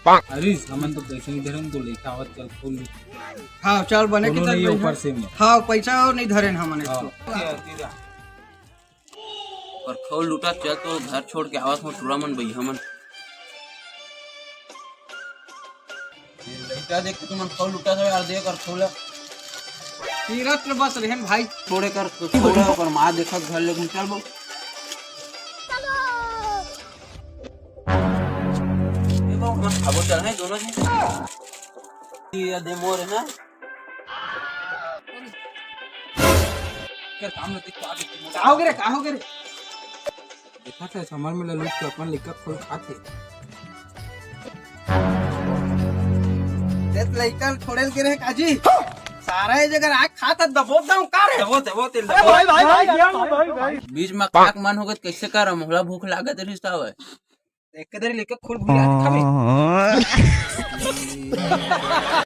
अरे हमन तो पैसे नहीं धरन तो लेखा आवत चल फूल हाँ चल बने की नहीं तरह ऊपर से में हाँ पैसा और नहीं धरे हमने इसको और खौ लूटा चल तो घर छोड़ के आवास में टूरा मन भई हमन लइका देख के तुमन खौ लूटा से और दे कर खोला तीरथ बस रहन भाई छोड़े कर छोड़ा पर मां देखत घर ले चल बो देखो हम खाबो चल है दोनों जी ये दे मोर है ना कर काम न देख आगे कहोगे रे देखा था समर में लूट के अपन लेकर फूल खाते देख लइका छोड़ेल के रे काजी सारा ये जगह आग खाता दबो दाऊ का रे वो तेल भाई बीच में काक मन होगत कैसे कर मोहला भूख लागत रिश्ता है एक कदर लेके खुल भूया खावे